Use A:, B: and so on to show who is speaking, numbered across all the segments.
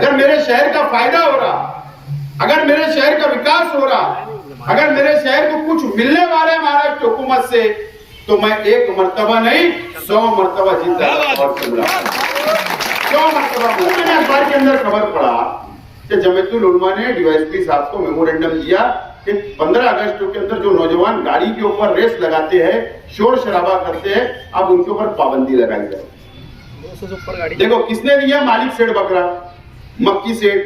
A: अगर मेरे शहर का फायदा हो रहा, अगर मेरे शहर का विकास हो रहा, अगर मेरे शहर को कुछ मिलने वाला है महाराष्ट्र हुकूमत से, तो मैं एक मर्तबा नहीं 100 मर्तबा जिंदा और 100 मर्तबा। मैंने अखबार के अंदर खबर पढ़ा कि जमीयतुल उलमा ने डीवाईएसपी साहब को मेमोरेंडम दिया कि 15 अगस्त के अंदर जो नौजवान गाड़ी के ऊपर रेस लगाते हैं, शोर शराबा करते हैं, अब उनके ऊपर पाबंदी लगाई जाए। देखो किसने दिया? मालिक सेठ बकरा, मक्की सेठ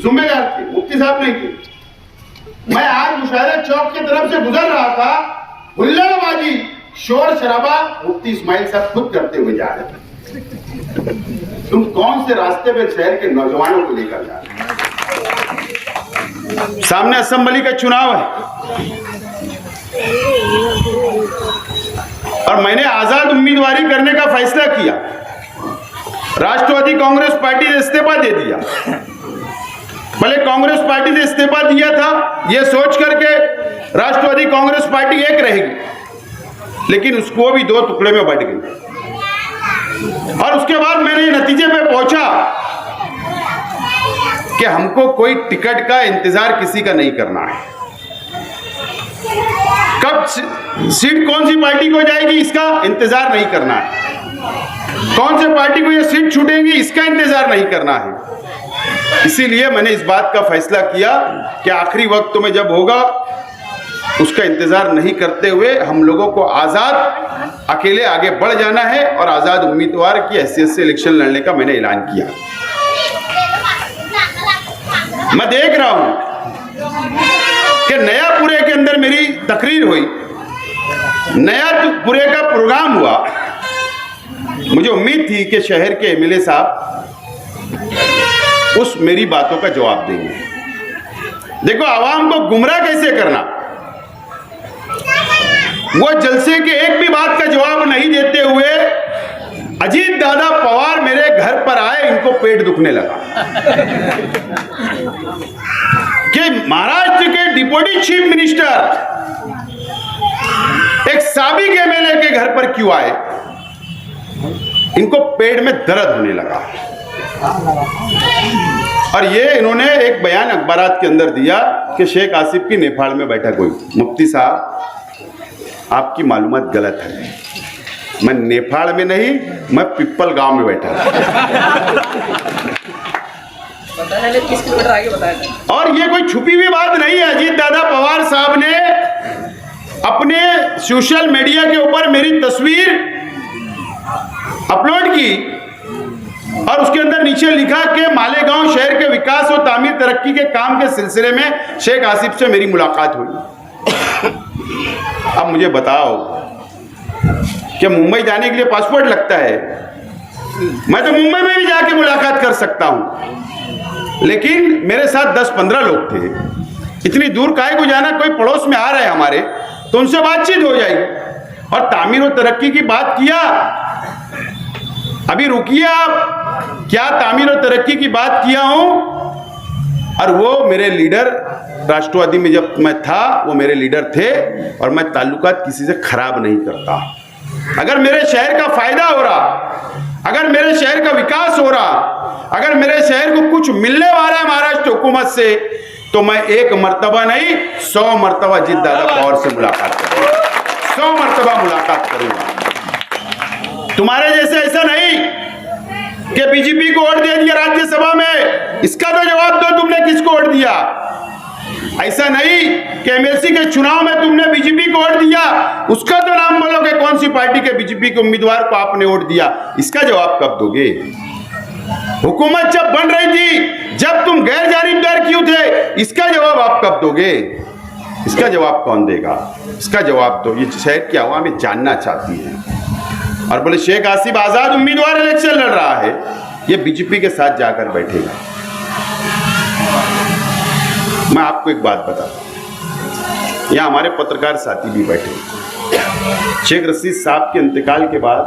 A: जिम्मेदार थे, मुफ्ती साहब नहीं थे। मैं आज मुशायरा चौक की तरफ से गुजर रहा था, हुल्लाबाजी शोर शराबा मुफ्ती इस्माइल साहब खुद करते हुए जा रहे थे। तुम कौन से रास्ते पे शहर के नौजवानों को लेकर जा रहे हो? सामने असेंबली का चुनाव है और मैंने आजाद उम्मीदवारी करने का फैसला किया। राष्ट्रवादी कांग्रेस पार्टी ने इस्तीफा दे दिया। भले कांग्रेस पार्टी ने इस्तीफा दिया था यह सोच करके राष्ट्रवादी कांग्रेस पार्टी एक रहेगी, लेकिन उसको भी 2 टुकड़े में बंट गई। और उसके बाद मैंने नतीजे पे पहुंचा कि हमको कोई टिकट का इंतजार किसी का नहीं करना है। कब सीट कौन सी पार्टी को जाएगी इसका इंतजार नहीं करना है, कौन से पार्टी को ये सीट छूटेंगी इसका इंतजार नहीं करना है। इसीलिए मैंने इस बात का फैसला किया कि आखिरी वक्त में जब होगा उसका इंतजार नहीं करते हुए हम लोगों को आजाद अकेले आगे बढ़ जाना है और आजाद उम्मीदवार की हैसियत से इलेक्शन लड़ने का मैंने ऐलान किया। मैं देख रहा हूं कि नयापुरे के अंदर मेरी तकरीर हुई, नयापुरे का प्रोग्राम हुआ। मुझे उम्मीद थी कि शहर के एमएलए साहब उस मेरी बातों का जवाब देंगे। देखो आवाम को गुमराह कैसे करना, वो जलसे के एक भी बात का जवाब नहीं देते हुए अजीत दादा पवार मेरे घर पर आए, इनको पेट दुखने लगा कि महाराष्ट्र के डिप्टी चीफ मिनिस्टर एक साबिक एमएलए के घर पर क्यों आए, इनको पेट में दर्द होने लगा। और ये इन्होंने एक बयान अखबारात के अंदर दिया कि शेख आसिफ की नेपाल में बैठक हुई। मुफ्ती साहब आपकी मालूमात गलत है, मैं नेपाल में नहीं, मैं पिपल गांव में बैठा।
B: किस किलोमीटर आगे बताया।
A: और ये कोई छुपी हुई बात नहीं है। अजीत दादा पवार साहब ने अपने सोशल मीडिया के ऊपर मेरी तस्वीर अपलोड की और उसके अंदर नीचे लिखा कि मालेगांव शहर के विकास और तामीर तरक्की के काम के सिलसिले में शेख आसिफ से मेरी मुलाकात हुई। अब मुझे बताओ कि मुंबई जाने के लिए पासपोर्ट लगता है, मैं तो मुंबई में भी जाके मुलाकात कर सकता हूं, लेकिन मेरे साथ 10-15 लोग थे। इतनी दूर काहे को जाना, कोई पड़ोस में आ रहे हैं हमारे तो उनसे बातचीत हो जाएगी। और तामीर और तरक्की की बात किया, अभी रुकिए आप, क्या तामीर और तरक्की की बात किया हूं। और वो मेरे लीडर, राष्ट्रवादी में जब मैं था वो मेरे लीडर थे और मैं ताल्लुकात किसी से खराब नहीं करता। अगर मेरे शहर का फायदा हो रहा, अगर मेरे शहर का विकास हो रहा, अगर मेरे शहर को कुछ मिलने वाला है महाराष्ट्र हुकूमत से, तो मैं एक मर्तबा नहीं 100 मर्तबा अजीत दादा पवार से मुलाकात करूंगा, 100 मर्तबा मुलाकात करूंगा। तुम्हारे जैसे ऐसा नहीं कि बीजेपी को वोट दे दिया राज्यसभा में, इसका तो जवाब दो, तुमने किसको वोट दिया। ऐसा नहीं कि एमएलसी के चुनाव में तुमने बीजेपी को वोट दिया, उसका तो नाम बोलो कि कौन सी पार्टी के बीजेपी के उम्मीदवार को आपने वोट दिया, इसका जवाब कब दोगे। हुकूमत जब बन रही थी, जब तुम गैर जानिबदार क्यों थे, इसका जवाब आप कब दोगे, इसका जवाब कौन देगा, इसका जवाब दो। ये शहर की आवाम ये जानना चाहती है। और बोले शेख आसिफ आजाद उम्मीदवार इलेक्शन लड़ रहा है, ये बीजेपी के साथ जाकर बैठेगा। मैं आपको एक बात बताता हूं, यहाँ हमारे पत्रकार साथी भी बैठे। शेख रशीद साहब के इंतकाल के बाद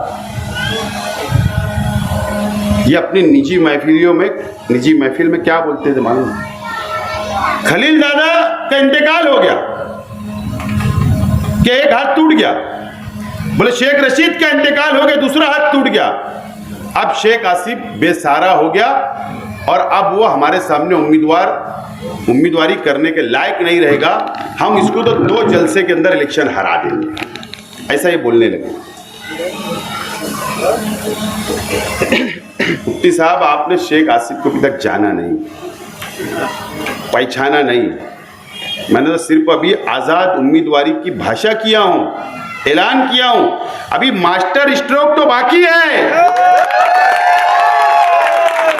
A: ये अपनी निजी महफिलों में, निजी महफिल में क्या बोलते थे मालूम, खलील दादा का इंतकाल हो गया कि एक हाथ टूट गया, बोले शेख रशीद का इंतकाल हो गया दूसरा हाथ टूट गया। अब शेख आसिफ बेसहारा हो गया और अब वो हमारे सामने उम्मीदवारी करने के लायक नहीं रहेगा, हम इसको तो 2 जलसे के अंदर इलेक्शन हरा देंगे, ऐसा ये बोलने लगे। मुफ्ती साहब, आपने शेख आसिफ को अभी तक जाना नहीं, पहचाना नहीं। मैंने तो सिर्फ अभी आज़ाद उम्मीदवारी की भाषा किया हूं, ऐलान किया हूं, अभी मास्टर स्ट्रोक तो बाकी है।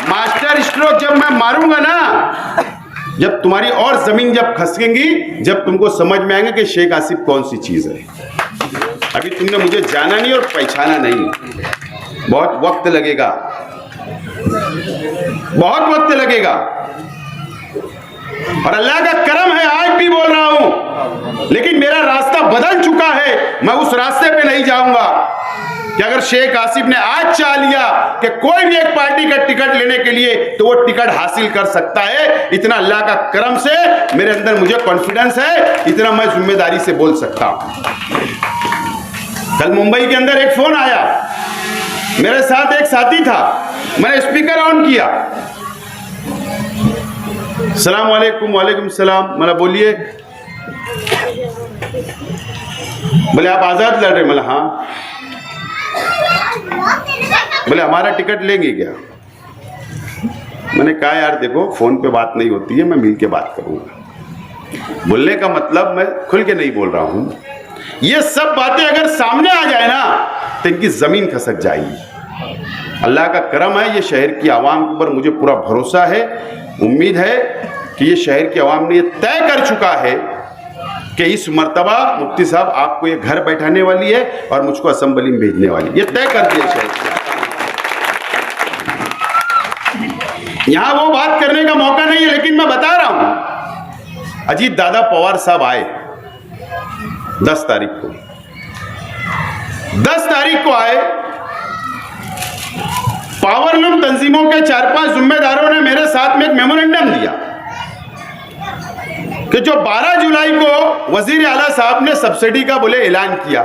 A: मास्टर स्ट्रोक जब मैं मारूंगा ना, जब तुम्हारी और जमीन जब खसकेंगी, जब तुमको समझ में आएगा कि शेख आसिफ कौन सी चीज है। अभी तुमने मुझे जाना नहीं और पहचाना नहीं, बहुत वक्त लगेगा, बहुत वक्त लगेगा। और अल्लाह का करम है, आज भी बोल रहा हूं, लेकिन मेरा रास्ता बदल चुका है, मैं उस रास्ते पे नहीं जाऊंगा कि अगर शेख आसिफ ने आज चाह लिया कि कोई भी एक पार्टी का टिकट लेने के लिए, तो वो टिकट हासिल कर सकता है। इतना अल्लाह का करम से मेरे अंदर मुझे कॉन्फिडेंस है, इतना मैं जिम्मेदारी से बोल सकता हूं। कल मुंबई के अंदर एक फोन आया, मेरे साथ एक साथी था, मैंने स्पीकर ऑन किया, सलाम वालेकुम। वालेकुम सलाम। मैंने बोलिए। बोले आप आज़ाद लड़ रहे? मैंने हाँ। बोले हमारा टिकट लेंगे क्या? मैंने कहा यार देखो, फोन पे बात नहीं होती है, मैं मिल के बात करूंगा। बोलने का मतलब मैं खुल के नहीं बोल रहा हूं। ये सब बातें अगर सामने आ जाए ना, तो इनकी जमीन खसक जाएगी। अल्लाह का करम है, ये शहर की आवाम के ऊपर मुझे पूरा भरोसा है, उम्मीद है कि ये शहर की आवाम ने ये तय कर चुका है कि इस मर्तबा मुफ्ती साहब आपको ये घर बैठाने वाली है और मुझको असेंबली में भेजने वाली है। ये तय कर दिया शहर की। यहां वो बात करने का मौका नहीं है, लेकिन मैं बता रहा हूं। अजीत दादा पवार साहब आए 10 तारीख को, 10 तारीख को आए। पावरलूम तंजीमों के 4-5 जिम्मेदारों ने मेरे साथ में एक मेमोरेंडम दिया कि जो 12 जुलाई को वजीर आला साहब ने सब्सिडी का बोले ऐलान किया,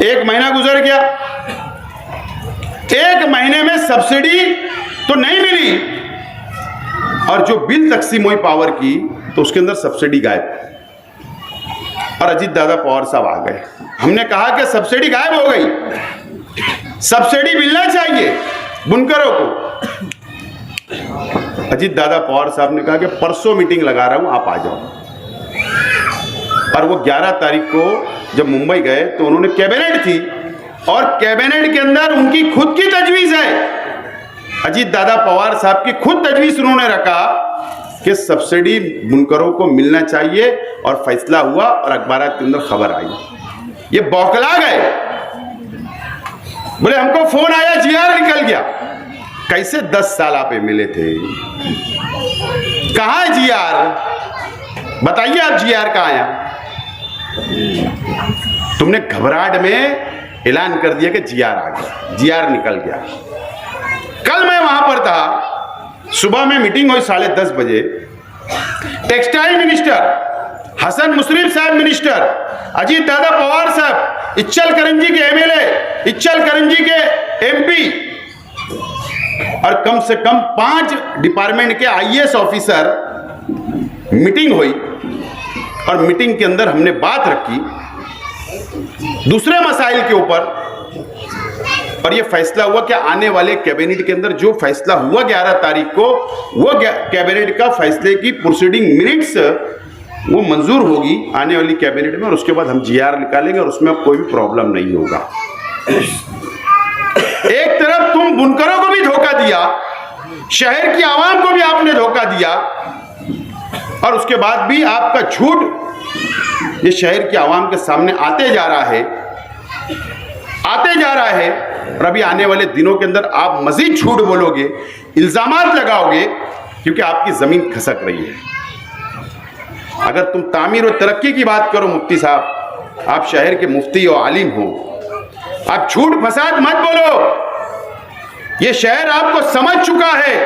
A: 1 महीना गुजर गया, 1 महीने में सब्सिडी तो नहीं मिली, और जो बिल तकसीम हुई पावर की, तो उसके अंदर सब्सिडी गायब। और अजीत दादा पवार साहब आ गए। हमने कहा कि सब्सिडी गायब हो गई, सब्सिडी मिलना चाहिए बुनकरों को। अजीत दादा पवार साहब ने कहा कि परसों मीटिंग लगा रहा हूं, आप आ जाओ। और वो 11 तारीख को जब मुंबई गए तो उन्होंने कैबिनेट थी, और कैबिनेट के अंदर उनकी खुद की तजवीज है, अजीत दादा पवार साहब की खुद तजवीज उन्होंने रखा कि सब्सिडी बुनकरों को मिलना चाहिए, और फैसला हुआ और अखबार के अंदर खबर आई। ये बौखला गए, बोले हमको फोन आया, जीआर निकल गया। कैसे 10 साल आप एमएलए थे, कहां है जीआर? बताइए आप, जीआर कहां आया? तुमने घबराहट में ऐलान कर दिया कि जीआर आ गया, जीआर निकल गया। कल मैं वहां पर था, सुबह में मीटिंग हुई 10:30 बजे। टेक्सटाइल मिनिस्टर हसन मुशर्रफ साहब मिनिस्टर, अजीत दादा पवार साहब, इच्चल करंजी के एमएलए, इच्चल करंजी के एमपी, और कम से कम 5 डिपार्टमेंट के आईएएस ऑफिसर मीटिंग हुई। और मीटिंग के अंदर हमने बात रखी दूसरे मसाइल के ऊपर, और यह फैसला हुआ कि आने वाले कैबिनेट के अंदर जो फैसला हुआ 11 तारीख को, वो कैबिनेट का फैसले की प्रोसीडिंग मिनट्स वो मंजूर होगी आने वाली कैबिनेट में, और उसके बाद हम जीआर निकालेंगे और उसमें कोई भी प्रॉब्लम नहीं होगा। एक तरफ तुम बुनकरों को भी धोखा दिया, शहर की आवाम को भी आपने धोखा दिया, और उसके बाद भी आपका झूठ ये शहर की आवाम के सामने आते जा रहा है, आते जा रहा है। और अभी आने वाले दिनों के अंदर आप मजीद झूठ बोलोगे, इल्जामात लगाओगे, क्योंकि आपकी जमीन खसक रही है। अगर तुम तामीर और तरक्की की बात करो मुफ्ती साहब, आप शहर के मुफ्ती और आलिम हो, आप झूठ फसाद मत बोलो। ये शहर आपको समझ चुका है।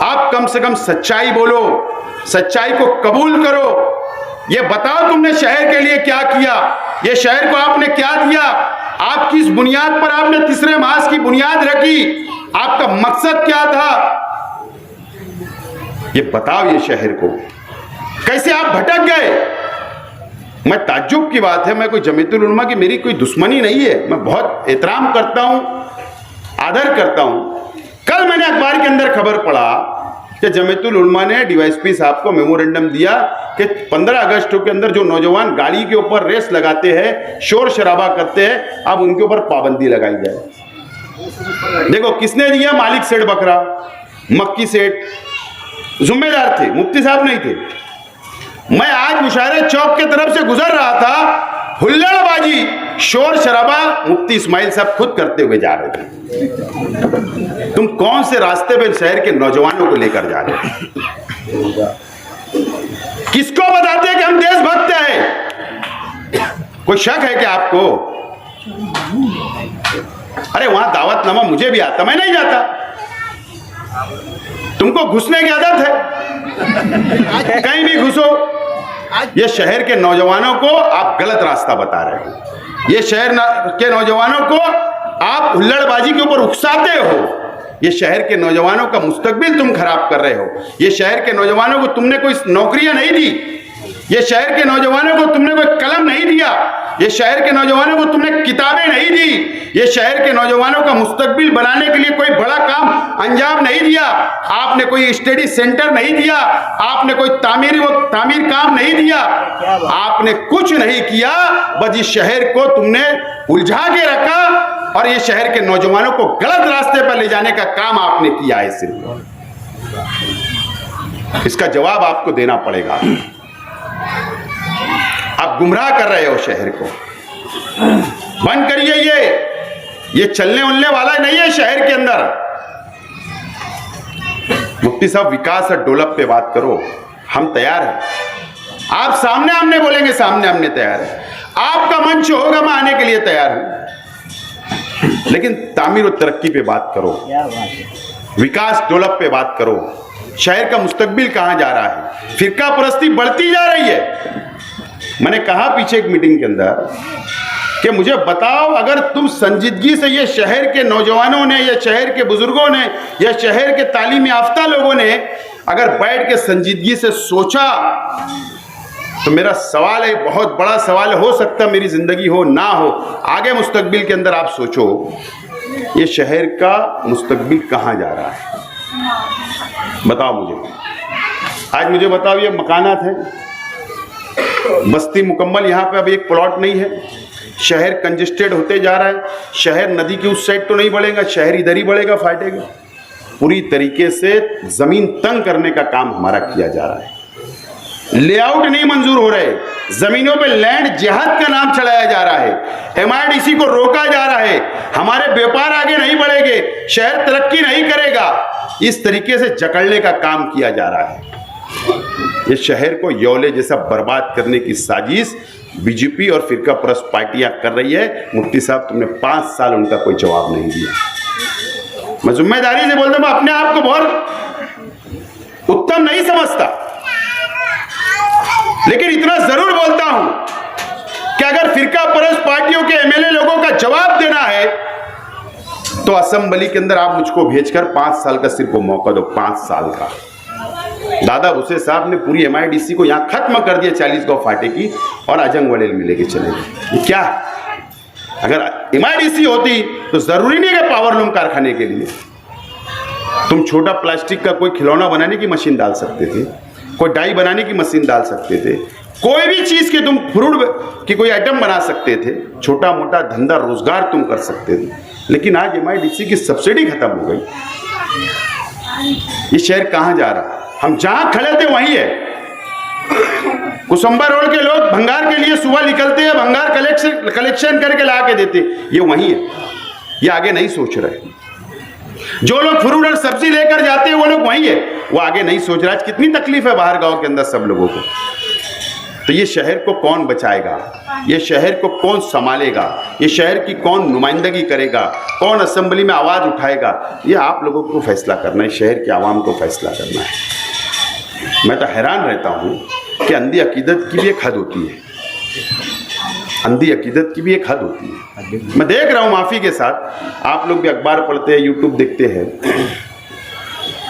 A: आप कम से कम सच्चाई बोलो, सच्चाई को कबूल करो। ये बताओ तुमने शहर के लिए क्या किया, ये शहर को आपने क्या दिया। आप किस बुनियाद पर आपने तीसरे मास की बुनियाद रखी, आपका मकसद क्या था, ये बताओ ये शहर को। कैसे आप भटक गए। मैं ताज्जुब की बात है, मैं कोई जमीयतुल उलमा की मेरी कोई दुश्मनी नहीं है, मैं बहुत एहतराम करता हूं, आदर करता हूं। कल मैंने अखबार के अंदर खबर पढ़ा कि जमीयतुल उलमा ने डीवाईएसपी साहब को मेमोरेंडम दिया कि 15 अगस्त के अंदर जो नौजवान गाड़ी के ऊपर रेस लगाते हैं, शोर शराबा करते हैं, अब उनके ऊपर पाबंदी लगाई जाए। देखो किसने दिया, मालिक सेठ बकरा, मक्की सेठ जिम्मेदार थे, मुफ्ती साहब नहीं थे। मैं आज मुशायरे चौक के तरफ से गुजर रहा था, हुल्लड़बाजी शोर शराबा मुफ्ती इस्माइल साहब खुद करते हुए जा रहे थे। तुम कौन से रास्ते पे शहर के नौजवानों को लेकर जा रहे हो? किसको बताते हैं कि हम देशभक्त हैं? कोई शक है क्या आपको? अरे वहां दावतनामा मुझे भी आता, मैं नहीं जाता। तुमको घुसने की आदत है, कहीं भी घुसो। ये शहर के नौजवानों को आप गलत रास्ता बता रहे हो। ये शहर के नौजवानों को आप हुल्लड़बाजी के ऊपर उकसाते हो। ये शहर के नौजवानों का मुस्तकबिल तुम खराब कर रहे हो। ये शहर के नौजवानों को तुमने कोई नौकरियां नहीं दी। ये शहर के नौजवानों को तुमने कोई कलम नहीं दिया। ये शहर के नौजवानों को तुमने किताबें नहीं दी। ये शहर के नौजवानों का मुस्तकबिल बनाने के लिए कोई बड़ा काम अंजाम नहीं दिया। आपने कोई स्टडी सेंटर नहीं दिया। आपने कोई तामीर काम नहीं दिया। आपने कुछ नहीं किया, बस इस शहर को तुमने उलझा के रखा और ये शहर के नौजवानों को गलत रास्ते पर ले जाने का काम आपने किया है। सिर्फ इसका जवाब आपको देना पड़ेगा। आप गुमराह कर रहे हो शहर को। बंद करिए ये चलने उलने वाला नहीं है शहर के अंदर। मुफ्ती साहब विकास और डेवलप पे बात करो, हम तैयार हैं। आप सामने आमने बोलेंगे, सामने आमने तैयार है। आपका मंच होगा, मैं आने के लिए तैयार हूं। लेकिन तामीर और तरक्की पे बात करो, विकास डेवलप पे बात करो। शहर का मुस्तकबिल कहां जा रहा है? फिरका परस्ती बढ़ती जा रही है। मैंने कहा पीछे एक मीटिंग के अंदर कि मुझे बताओ, अगर तुम संजीदगी से ये शहर के नौजवानों ने, या शहर के बुजुर्गों ने, या शहर के तालीम याफ्ता लोगों ने अगर बैठ के संजीदगी से सोचा, तो मेरा सवाल है, बहुत बड़ा सवाल हो सकता मेरी जिंदगी हो ना हो, आगे मुस्तकबिल के अंदर आप सोचो, ये शहर का मुस्तकबिल कहां जा रहा है? बताओ मुझे। आज मुझे बताओ, ये मकानात है, बस्ती मुकम्मल, यहाँ पे अब एक प्लॉट नहीं है। शहर कंजेस्टेड होते जा रहा है। शहर नदी की उस साइड तो नहीं बढ़ेगा, शहर इधर ही बढ़ेगा, फाटेगा। पूरी तरीके से जमीन तंग करने का काम हमारा किया जा रहा है। लेआउट नहीं मंजूर हो रहे, जमीनों पे लैंड जिहाद का नाम चलाया जा रहा है। MIDC को रोका जा रहा है। हमारे व्यापार आगे नहीं बढ़ेंगे, शहर तरक्की नहीं करेगा, इस तरीके से जकड़ने का काम किया जा रहा है। ये शहर को यौले जैसा बर्बाद करने की साजिश बीजेपी और फिरका परस्त पार्टियां कर रही है। मुफ्ती साहब, तुमने 5 साल उनका कोई जवाब नहीं दिया। मैं जिम्मेदारी से बोलता हूं, मैं अपने आप को बहुत उत्तम नहीं समझता, लेकिन इतना जरूर बोलता हूं कि अगर फिरका परस्त पार्टियों के MLA लोगों का जवाब देना है, तो असेंबली के अंदर आप मुझको भेजकर 5 साल का सिर्फ मौका दो। 5 साल का। दादा भुसे साहब ने पूरी MIDC को यहां खत्म कर दिया 40 गांव फाटे की, और अजंग वड़ेल में लेके चले गए। ये क्या? अगर MIDC होती तो जरूरी नहीं है पावरलूम कारखाने के लिए तुम छोटा प्लास्टिक का कोई खिलौना बनाने की मशीन डाल सकते थे, कोई डाई बनाने की मशीन डाल सकते थे, कोई भी चीज के तुम फ्रूट की कोई आइटम बना सकते थे, छोटा मोटा धंधा रोजगार तुम कर सकते थे। लेकिन आज MIDC की सब्सिडी खत्म हो गई। ये शहर कहां जा रहा है? हम जहां खड़े थे वहीं है। कुसुम्बा रोड के लोग भंगार के लिए सुबह निकलते हैं, भंगार कलेक्शन करके ला के देते, ये वहीं है। ये आगे नहीं सोच रहे। जो लोग फ्रूट और सब्जी लेकर जाते हैं वो लोग वहीं है, वो आगे नहीं सोच रहा। आज कितनी तकलीफ है बाहर गांव के अंदर सब लोगों को। तो ये शहर को कौन बचाएगा? ये शहर को कौन संभालेगा? ये शहर की कौन नुमाइंदगी करेगा? कौन असेंबली में आवाज उठाएगा? ये आप लोगों को फैसला करना है, शहर के आवाम को फैसला करना है। मैं तो हैरान रहता हूं कि अंधी अकीदत की भी एक हद होती है। अंधी अकीदत की भी एक हद होती है। मैं देख रहा हूँ माफ़ी के साथ, आप लोग भी अखबार पढ़ते हैं, यूट्यूब देखते हैं।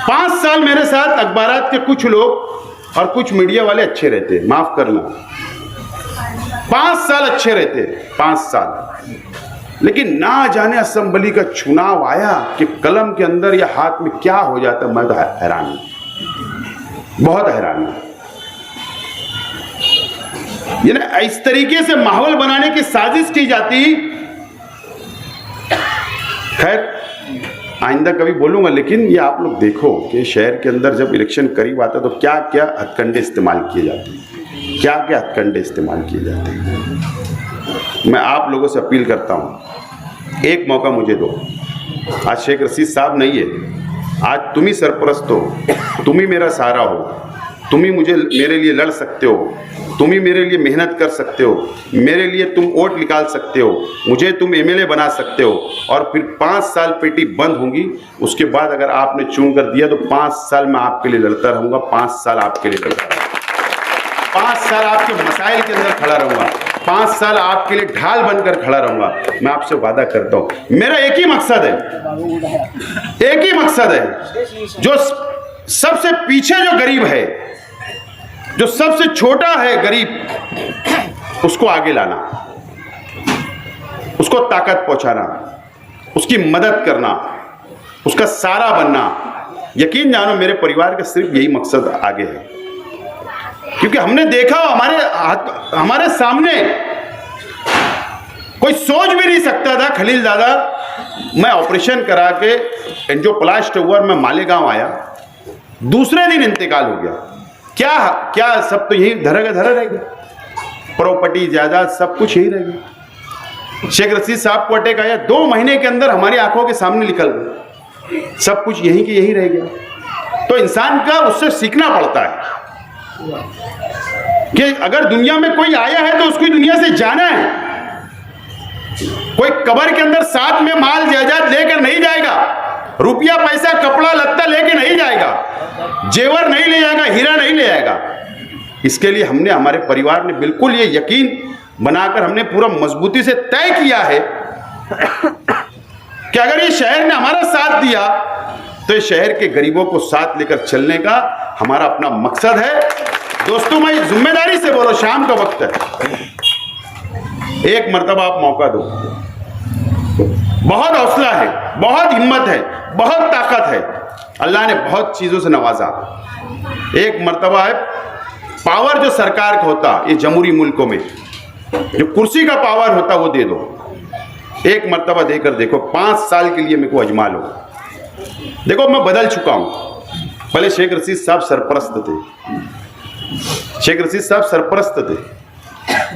A: 5 साल मेरे साथ अखबारात के कुछ लोग और कुछ मीडिया वाले अच्छे रहते हैं, माफ़ करना, 5 साल अच्छे रहते हैं, 5 साल। लेकिन ना जाने असेंबली का चुनाव आया कि कलम के अंदर या हाथ में क्या हो जाता, मैं तो हैरान हूँ, बहुत हैरान हूँ। इस तरीके से माहौल बनाने की साजिश की जाती। खैर आइंदा कभी बोलूंगा, लेकिन ये आप लोग देखो कि शहर के अंदर जब इलेक्शन करीब आता तो क्या क्या हथकंडे इस्तेमाल किए जाते हैं, क्या क्या हथकंडे इस्तेमाल किए जाते हैं। मैं आप लोगों से अपील करता हूँ, एक मौका मुझे दो। आज शेख रशीद साहब नहीं है, आज तुम ही सरपरस्त हो, तुम ही मेरा सहारा हो, तुम ही मेरे लिए लड़ सकते हो, तुम ही मेरे लिए मेहनत कर सकते हो, मेरे लिए तुम वोट निकाल सकते हो, मुझे तुम एमएलए बना सकते हो। और फिर 5 साल पेटी बंद होंगी, उसके बाद अगर आपने चुन कर दिया तो 5 साल मैं आपके लिए लड़ता रहूँगा, 5 साल आपके लिए लड़ता रहूँगा, 5 साल आपके मसाइल के अंदर खड़ा रहूँगा, 5 साल आपके लिए ढाल बनकर खड़ा रहूँगा। मैं आपसे वादा करता हूँ, मेरा एक ही मकसद है, एक ही मकसद है, जो सबसे पीछे जो गरीब है, जो सबसे छोटा है गरीब, उसको आगे लाना, उसको ताकत पहुंचाना, उसकी मदद करना, उसका सहारा बनना। यकीन जानो मेरे परिवार का सिर्फ यही मकसद आगे है, क्योंकि हमने देखा हमारे सामने कोई सोच भी नहीं सकता था। खलील दादा, मैं ऑपरेशन करा के एंजियोप्लास्ट हुआ, मैं मालेगांव आया, दूसरे दिन इंतकाल हो गया। क्या सब तो यही धरा रह गया, प्रॉपर्टी जायदाद सब कुछ यही रह गया। शेख रशीद साहब को अटैक आया, 2 महीने के अंदर हमारी आंखों के सामने निकल गए, सब कुछ यही के यही रह गया। तो इंसान का उससे सीखना पड़ता है कि अगर दुनिया में कोई आया है तो उसकी दुनिया से जाना है। कोई कब्र के अंदर साथ में माल जायदाद लेकर नहीं जाएगा, रुपया पैसा कपड़ा लत्ता लेके नहीं जाएगा, जेवर नहीं ले जाएगा, हीरा नहीं ले जाएगा। इसके लिए हमने, हमारे परिवार ने बिल्कुल ये यकीन बनाकर हमने पूरा मजबूती से तय किया है कि अगर ये शहर ने हमारा साथ दिया तो इस शहर के गरीबों को साथ लेकर चलने का हमारा अपना मकसद है। दोस्तों, मैं जिम्मेदारी से बोलो, शाम का वक्त है, एक मर्तबा आप मौका दो। बहुत हौसला है, बहुत हिम्मत है, बहुत ताकत है, अल्लाह ने बहुत चीज़ों से नवाजा। एक मर्तबा है, पावर जो सरकार का होता, ये जमहूरी मुल्कों में जो कुर्सी का पावर होता वो दे दो, एक मर्तबा देकर देखो, 5 साल के लिए मेरे को अजमा लो। देखो मैं बदल चुका हूँ। पहले शेख रशीद साहब सरपरस्त थे, शेख रशीद साहब सरपरस्त थे,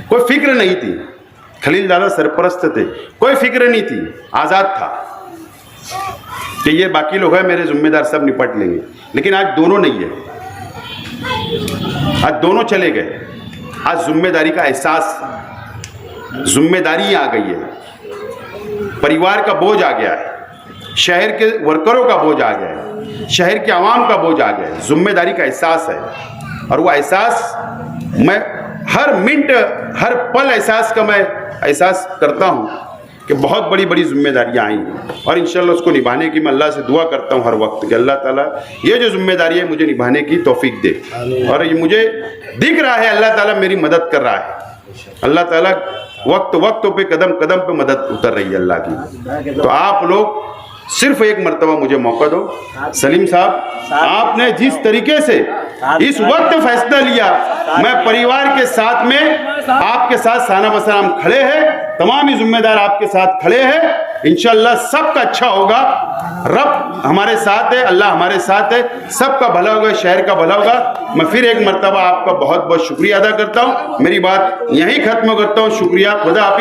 A: कोई फिक्र नहीं थी। खलील दादा सरपरस्त थे, कोई फिक्र नहीं थी, आज़ाद था कि ये बाकी लोग हैं मेरे जिम्मेदार, सब निपट लेंगे। लेकिन आज दोनों नहीं है, आज दोनों चले गए। आज जिम्मेदारी का एहसास, जिम्मेदारी आ गई है, परिवार का बोझ आ गया है, शहर के वर्करों का बोझ आ गया है, शहर के आवाम का बोझ आ गया है, जिम्मेदारी का एहसास है। और वो एहसास मैं हर मिनट, हर पल एहसास करता हूँ कि बहुत बड़ी बड़ी जिम्मेदारियाँ आई और इंशाल्लाह उसको निभाने की मैं अल्लाह से दुआ करता हूँ हर वक्त कि अल्लाह ताला ये जो जिम्मेदारी है मुझे निभाने की तौफीक दे। और ये मुझे दिख रहा है अल्लाह ताला मेरी मदद कर रहा है, अल्लाह ताला वक्त पे कदम कदम पे मदद उतर रही है अल्लाह की। तो आप लोग सिर्फ एक मर्तबा मुझे मौका दो। सलीम साहब, आपने जिस तरीके से इस वक्त फैसला लिया, मैं परिवार के साथ में आपके साथ साना बसाना हम खड़े हैं, तमाम ही जिम्मेदार आपके साथ खड़े हैं। इंशाल्लाह सबका अच्छा होगा, रब हमारे साथ है, अल्लाह हमारे साथ है, सबका भला होगा, शहर का भला होगा। मैं फिर एक मर्तबा आपका बहुत बहुत शुक्रिया अदा करता हूँ। मेरी बात यहीं खत्म करता हूँ। शुक्रिया, खुदा हाफिज़।